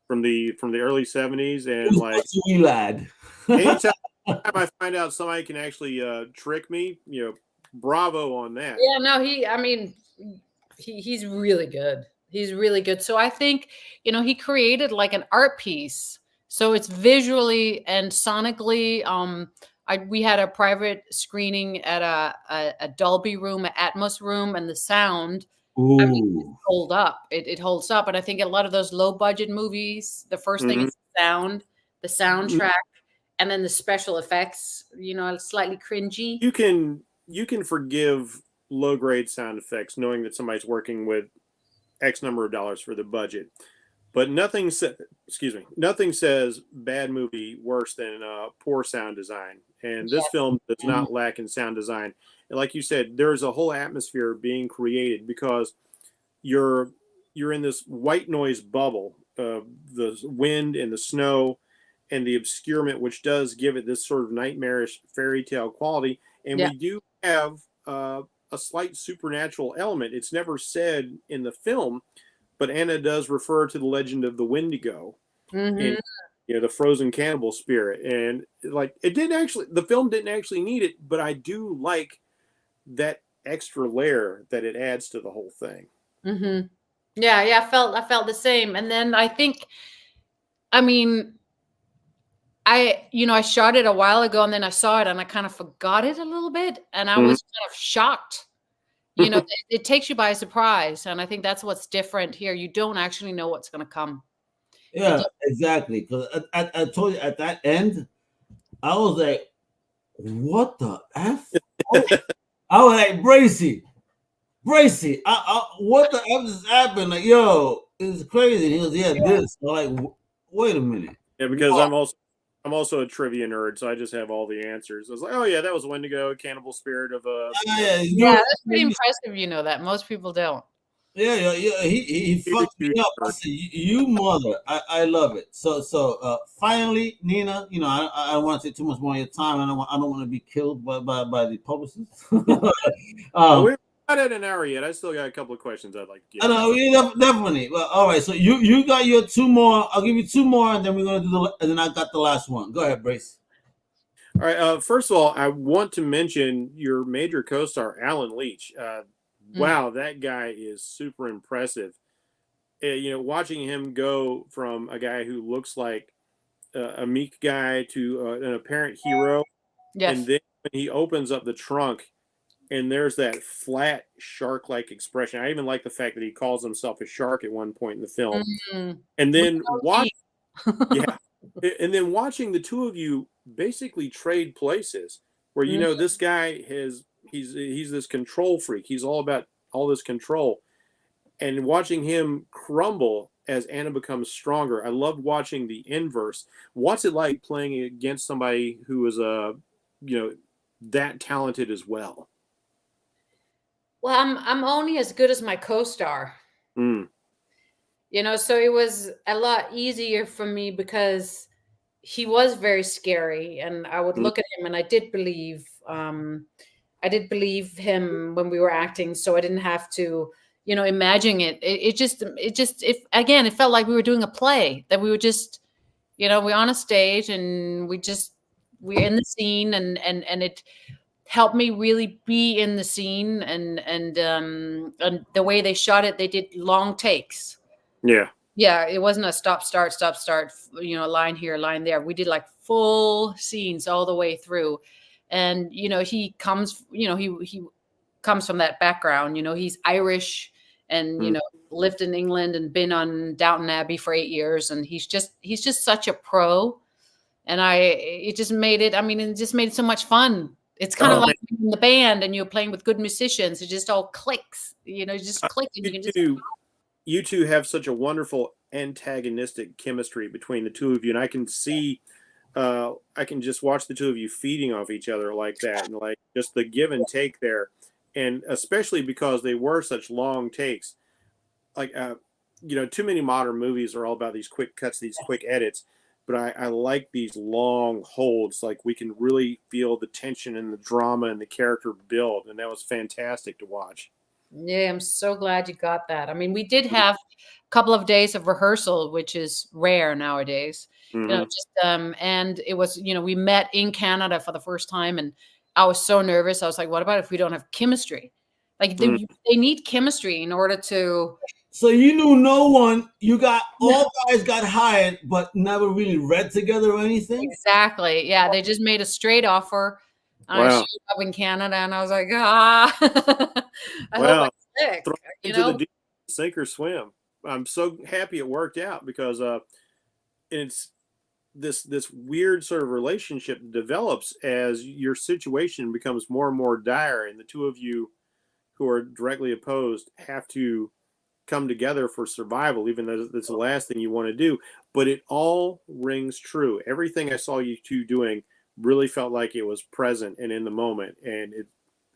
from the early 70s, and like wee lad. anytime I find out somebody can actually trick me, bravo on that. Yeah, no, he's really good. He's really good. So I think, he created like an art piece. So it's visually and sonically. We had a private screening at a Dolby room, an Atmos room, and the sound hold up. It holds up. And I think a lot of those low budget movies, the first thing is the sound, the soundtrack, and then the special effects. Slightly cringy. You can forgive low grade sound effects, knowing that somebody's working with X number of dollars for the budget, but nothing says bad movie worse than poor sound design. And this film does not lack in sound design. And like you said, there's a whole atmosphere being created because you're in this white noise bubble of the wind and the snow and the obscurement, which does give it this sort of nightmarish fairy tale quality. And we do have a slight supernatural element. It's never said in the film, but Anna does refer to the legend of the Wendigo, and the frozen cannibal spirit. And like the film didn't actually need it, but I do like that extra layer that it adds to the whole thing. Yeah, I felt the same. And then I think, I shot it a while ago, and then I saw it and I kind of forgot it a little bit, and I was kind of shocked. It takes you by surprise, and I think that's what's different here. You don't actually know what's going to come. Yeah, exactly. Because I told you at that end, I was like, what the F? I was like, Bracey, what the F just happened? Like, yo, it's crazy. He was, this. I'm like, wait a minute. Yeah, because I'm also a trivia nerd, so I just have all the answers. I was like, oh yeah, that was Wendigo, Cannibal Spirit of yeah, that's pretty impressive. You know that most people don't. Yeah. He fucked me up. I said, you mother. I love it. So finally, Nina, I don't want to take too much more of your time. I don't want to be killed by the publicist. We're not at an hour yet. I still got a couple of questions I'd like to get. I know, definitely. Well, all right. So you got your 2 more. I'll give you 2 more, and then we're gonna do and then I got the last one. Go ahead, Brace. All right. First of all, I want to mention your major co-star, Alan Leach. Wow, that guy is super impressive. Watching him go from a guy who looks like a meek guy to an apparent hero. Yes. And then when he opens up the trunk and there's that flat shark-like expression. I even like the fact that he calls himself a shark at one point in the film. Mm-hmm. And then and then watching the two of you basically trade places where, this guy he's this control freak. He's all about all this control, and watching him crumble as Anna becomes stronger. I loved watching the inverse. What's it like playing against somebody who is that talented as well? Well, I'm only as good as my co-star. Mm. So it was a lot easier for me because he was very scary, and I would look at him, and I did believe him when we were acting, so I didn't have to, imagine it. It felt like we were doing a play, that we were just, we're on a stage and we're in the scene, and it helped me really be in the scene, and the way they shot it, they did long takes. Yeah, it wasn't a stop, start, line here, line there. We did like full scenes all the way through. And, he comes from that background. He's Irish and, lived in England and been on Downton Abbey for 8 years. And he's just such a pro. And it just made it so much fun. It's kind of like in the band and you're playing with good musicians. It just all clicks, just click. And you two have such a wonderful antagonistic chemistry between the two of you. And I can see, I can just watch the two of you feeding off each other like that, and like just the give and take there. And especially because they were such long takes, like, too many modern movies are all about these quick cuts, these quick edits. But I like these long holds. Like, we can really feel the tension and the drama and the character build. And that was fantastic to watch. Yeah, I'm so glad you got that. I mean, we did have a couple of days of rehearsal, which is rare nowadays. And it was, we met in Canada for the first time, and I was so nervous. I was like, what about if we don't have chemistry? Like, they need chemistry in order to. So you knew no one. All guys got hired, but never really read together or anything. Exactly. Yeah, they just made a straight offer. I showed up in Canada, and I was like, I hope I'm sick. Into the deep, sink or swim. I'm so happy it worked out because it's this weird sort of relationship develops as your situation becomes more and more dire, and the two of you who are directly opposed have to come together for survival, even though that's the last thing you want to do. But it all rings true. Everything I saw you two doing really felt like it was present and in the moment. And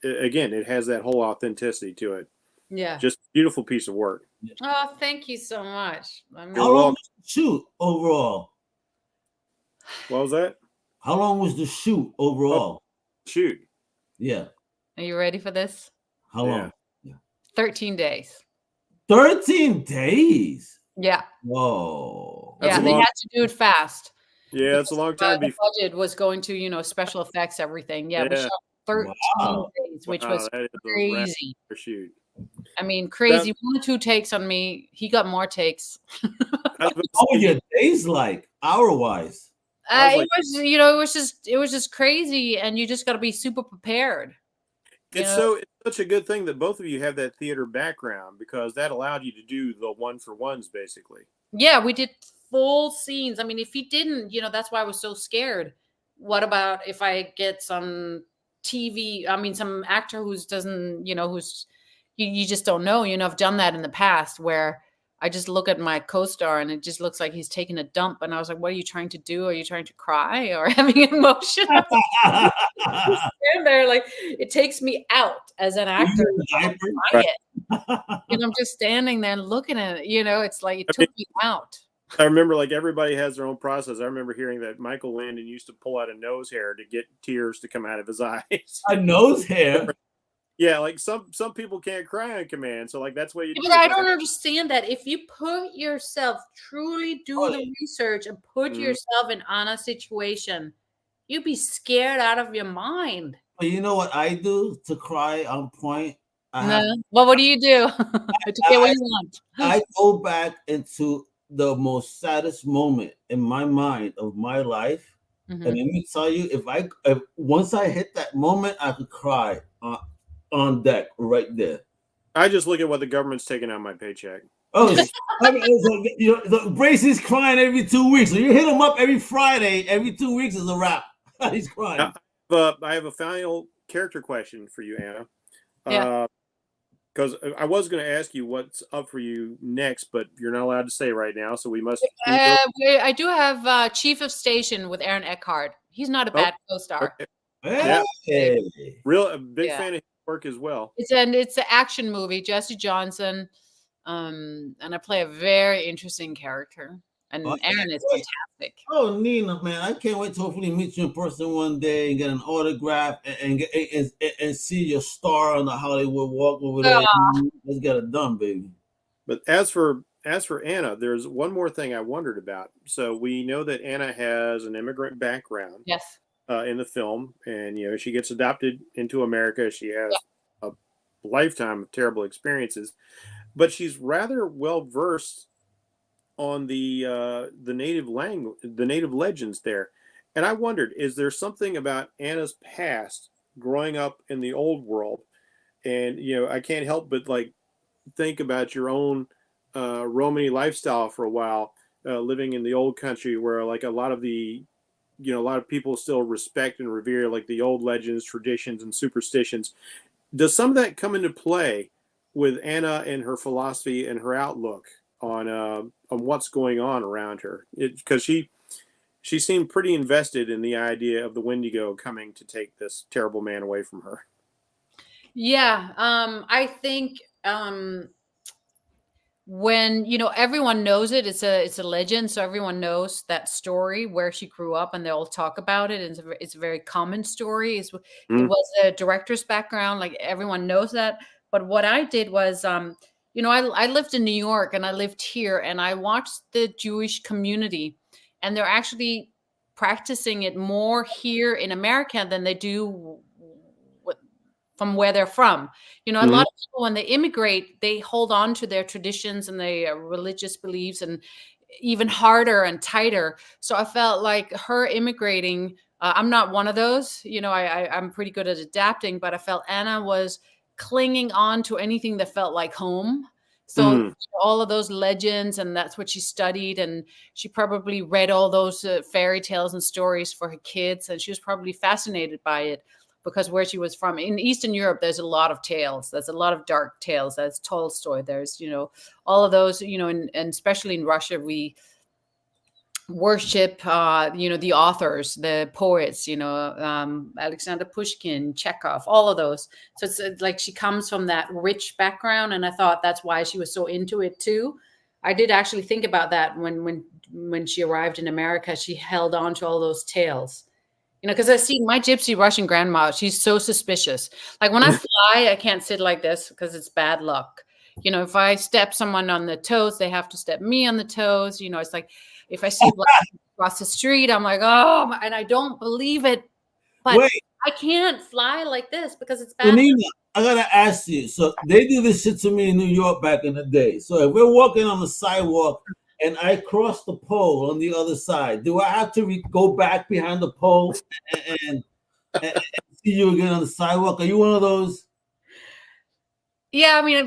it has that whole authenticity to it. Yeah. Just beautiful piece of work. Oh, thank you so much. How long was the shoot overall? What was that? How long was the shoot overall? Shoot. Yeah. Are you ready for this? How long? Yeah. 13 days. 13 days? Yeah. Whoa. They had to do it fast. Yeah, that's a long time. The budget was going to, special effects, everything. Yeah, we shot 13 days, which was crazy. Shoot. I mean, crazy. 1 or 2 takes on me. He got more takes. What were your days like, hour-wise? I was it was just crazy, and you just got to be super prepared. it's such a good thing that both of you have that theater background, because that allowed you to do the one for ones basically. Yeah, we did full scenes. I mean, if he didn't, that's why I was so scared. What about if I get some TV? I mean, some actor who's doesn't, who's you just don't know. I've done that in the past where I just look at my co-star and it just looks like he's taking a dump, and I was like, "What are you trying to do? Are you trying to cry or having emotion?" And they're like, it takes me out as an actor. Right. I'm just standing there looking at it. It's like it took me out. I remember, like, everybody has their own process. I remember hearing that Michael Landon used to pull out a nose hair to get tears to come out of his eyes. A nose hair? Yeah, like some people can't cry on command, so like that's what you do. But I don't understand that. If you put yourself, truly do the research and put yourself in Anna's situation, you'd be scared out of your mind. But you know what I do to cry on point? What do you do to get what you want? I go back into the most saddest moment in my mind of my life, and let me tell you, if once I hit that moment, I could cry on deck right there. I just look at what the government's taking out my paycheck. Oh, I mean, Bracey's crying every 2 weeks. So you hit him up every Friday, every 2 weeks is a wrap. He's crying. But I have a final character question for you, Anna. Yeah. Because I was going to ask you what's up for you next, but you're not allowed to say right now, so we must. I do have Chief of Station with Aaron Eckhart. He's not a bad co-star. Okay. Hey. A big fan of his work as well. It's an action movie. Jesse Johnson, and I play a very interesting character. And Aaron is fantastic. Oh, Nina, man, I can't wait to hopefully meet you in person one day and get an autograph and see your star on the Hollywood Walk over there. Let's get it done, baby. But as for Anna, there's one more thing I wondered about. So we know that Anna has an immigrant background. Yes. In the film, and she gets adopted into America. She has a lifetime of terrible experiences, but she's rather well versed on the native language, the native legends there. And I wondered, is there something about Anna's past growing up in the old world? And I can't help but like think about your own Romany lifestyle for a while, living in the old country, where like a lot of people still respect and revere like the old legends, traditions, and superstitions. Does some of that come into play with Anna and her philosophy and her outlook on what's going on around her? Because she seemed pretty invested in the idea of the Wendigo coming to take this terrible man away from her. Yeah, I think when everyone knows it, it's a legend, so everyone knows that story where she grew up, and they all talk about it. And it's a very common story. It was a director's background, like everyone knows that. But what I did was, I lived in New York, and I lived here, and I watched the Jewish community, and they're actually practicing it more here in America than they do from where they're from. A lot of people, when they immigrate, they hold on to their traditions and their religious beliefs, and even harder and tighter. So I felt like her immigrating, I'm not one of those, I'm pretty good at adapting, but I felt Anna was clinging on to anything that felt like home. So all of those legends, and that's what she studied. And she probably read all those fairy tales and stories for her kids. And she was probably fascinated by it, because where she was from in Eastern Europe, there's a lot of tales. There's a lot of dark tales. There's Tolstoy. There's, all of those, and especially in Russia, we worship, the authors, the poets, Alexander Pushkin, Chekhov, all of those. So it's like she comes from that rich background. And I thought that's why she was so into it too. I did actually think about that when she arrived in America. She held on to all those tales. Because I see my gypsy Russian grandma, she's so suspicious. Like when I fly, I can't sit like this because it's bad luck. If I step someone on the toes, they have to step me on the toes. It's like if I see black across the street, I'm like, oh, and I don't believe it. But I can't fly like this because it's bad. Nina, I gotta ask you. So they do this shit to me in New York back in the day. So if we're walking on the sidewalk and I cross the pole on the other side, do I have to go back behind the pole and see you again on the sidewalk? Are you one of those? Yeah, I mean,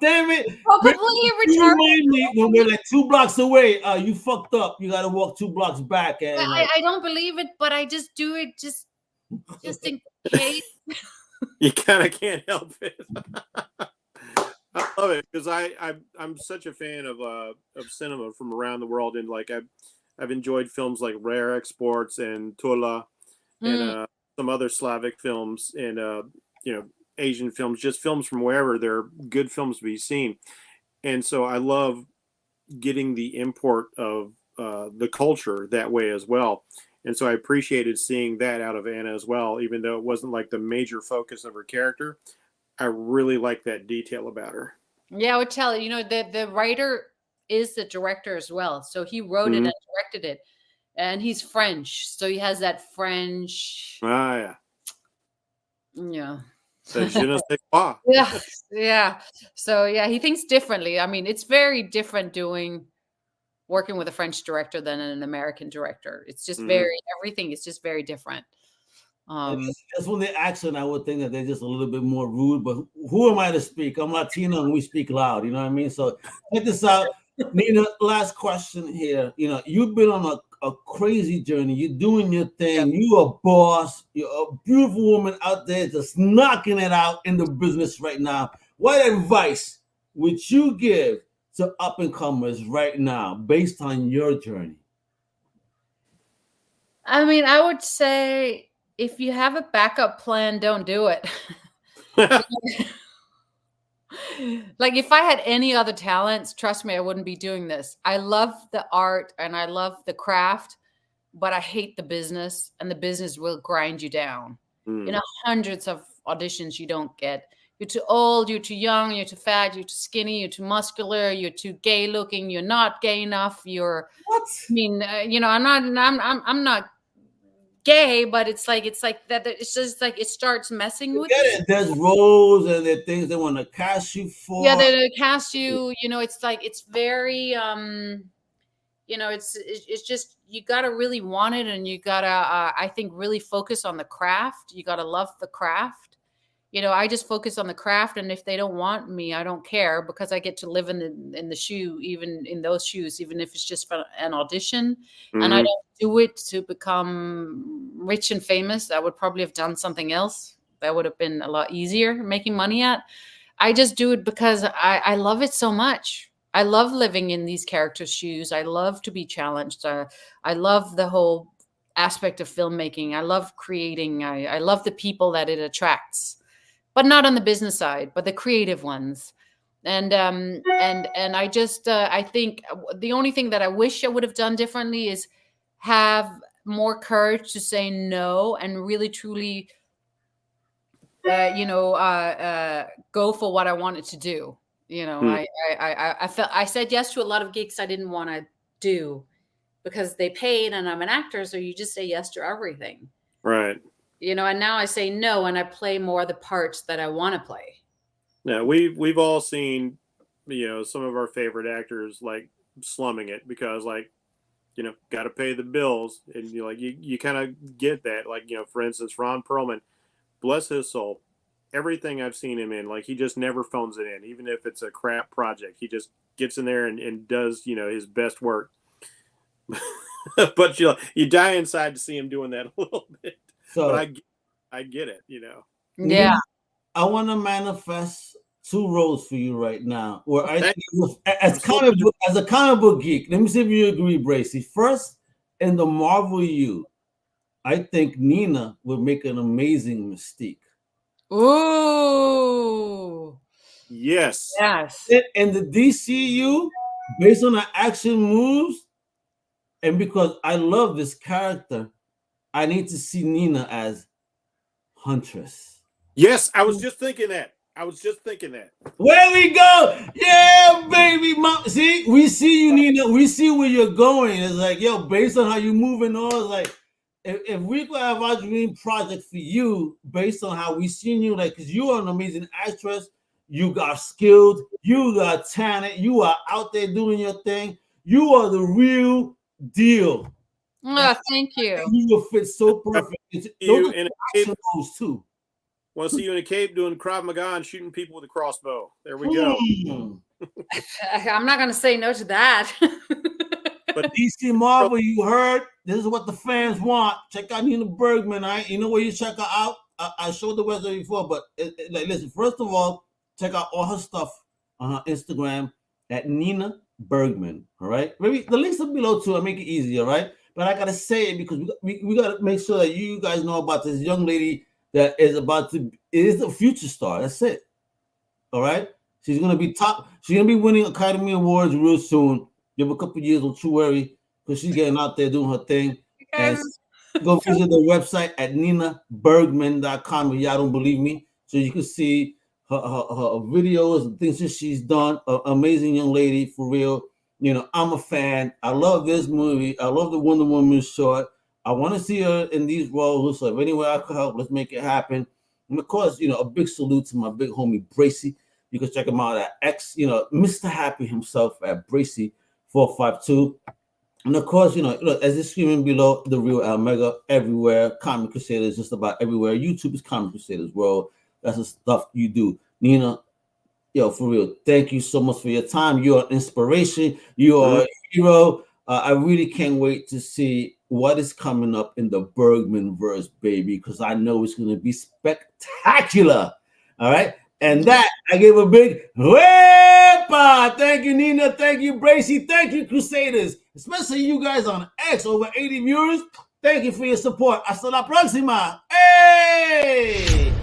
Damn it! probably You retarded. remind me when we're like 2 blocks away. You fucked up. You got to walk 2 blocks back. And I don't believe it, but I just do it just in case. You kind of can't help it. I love it because I'm such a fan of cinema from around the world, and like I've enjoyed films like Rare Exports and Tula and some other Slavic films and Asian films, just films from wherever. They're good films to be seen, and so I love getting the import of the culture that way as well. And so I appreciated seeing that out of Anna as well, even though it wasn't like the major focus of her character. I really like that detail about her. Yeah, I would tell you, the writer is the director as well. So he wrote it and directed it. And he's French. So he has that French. Yeah. Yeah. Yeah. Yeah. So yeah, he thinks differently. I mean, it's very different working with a French director than an American director. It's just everything is just very different. That's when they accent, I would think that they're just a little bit more rude, but who am I to speak? I'm Latino and we speak loud, you know what I mean? So check this out. Nina, last question here. You've been on a crazy journey. You're doing your thing. You're a boss. You're a beautiful woman out there just knocking it out in the business right now. What advice would you give to up and comers right now based on your journey? I mean, I would say if you have a backup plan, don't do it. Like if I had any other talents, trust me, I wouldn't be doing this. I love the art and I love the craft, but I hate the business, and the business will grind you down. Hundreds of auditions you don't get. You're too old, you're too young, you're too fat, you're too skinny, you're too muscular, you're too gay looking, you're not gay enough. I'm not gay, but it's like that. It's just like it starts messing with you. There's roles and there are things they want to cast you for. Yeah, they cast you. It's like it's very it's just you gotta really want it, and you gotta I think really focus on the craft. You gotta love the craft. I just focus on the craft, and if they don't want me, I don't care, because I get to live in the shoe, even in those shoes, even if it's just for an audition. And I don't do it to become rich and famous. I would probably have done something else that would have been a lot easier making money at. I just do it because I love it so much. I love living in these characters' shoes. I love to be challenged. I love the whole aspect of filmmaking. I love creating. I love the people that it attracts. But not on the business side, but the creative ones. And I just, I think the only thing that I wish I would have done differently is have more courage to say no and really, truly, go for what I wanted to do. I said yes to a lot of gigs I didn't want to do because they paid and I'm an actor. So you just say yes to everything. Right. And now I say no, and I play more of the parts that I want to play. Yeah, we've all seen, some of our favorite actors like slumming it because, like, got to pay the bills, and you kind of get that. Like, for instance, Ron Perlman, bless his soul, everything I've seen him in, like, he just never phones it in, even if it's a crap project. He just gets in there and does, his best work. But you die inside to see him doing that a little bit. So but I get it, Yeah. I want to manifest 2 roles for you right now. Where I think as a comic book geek, let me see if you agree, Bracey. First, in the Marvel U, I think Nina would make an amazing Mystique. Ooh. Yes. In the DCU, based on the action moves, and because I love this character, I need to see Nina as Huntress. Yes, I was just thinking that. Where we go? Yeah, baby. See, we see you, Nina. We see where you're going. It's like, based on how you move and all, it's like, if we could have our dream project for you, based on how we seen you, like, because you are an amazing actress, You got skilled. You got talent. You are out there doing your thing. You are the real deal. Oh, thank you. You will fit so perfect. You in a cape, those too. Want to see you in a cape doing Krav Maga and shooting people with a crossbow. There we go. I'm not going to say no to that. But DC Marvel, you heard. This is what the fans want. Check out Nina Bergman. You know where you check her out. I showed the website before, but listen. First of all, check out all her stuff on her Instagram at Nina Bergman. All right, maybe the links are below too. I make it easy. All right, but I gotta say it because we gotta make sure that you guys know about this young lady that is a future star. That's it. All right, she's gonna be top. She's gonna be winning Academy Awards real soon. Give her a couple years, don't you worry, because she's getting out there doing her thing. And go visit the website at ninabergman.com if y'all don't believe me. So you can see her videos and things that she's done. Amazing young lady, for real. You know, I'm a fan. I love this movie. I love the Wonder Woman short. I want to see her in these roles. So if any way I could help, let's make it happen. And of course, you know, a big salute to my big homie Bracey. You can check him out at X, you know, Mr. Happy himself at Bracey 452. And of course, you know, as it's screaming below, the real Almega everywhere. Comic Crusaders just about everywhere. YouTube is Comic Crusaders World. That's the stuff you do. Nina, yo, for real, thank you so much for your time. You're an inspiration. You are a hero. I really can't wait to see what is coming up in the Bergman verse, baby, because I know it's going to be spectacular. All right. And that, I give a big wepa. Thank you, Nina. Thank you, Bracey. Thank you, Crusaders. Especially you guys on X, over 80 viewers. Thank you for your support. Hasta la próxima. Hey!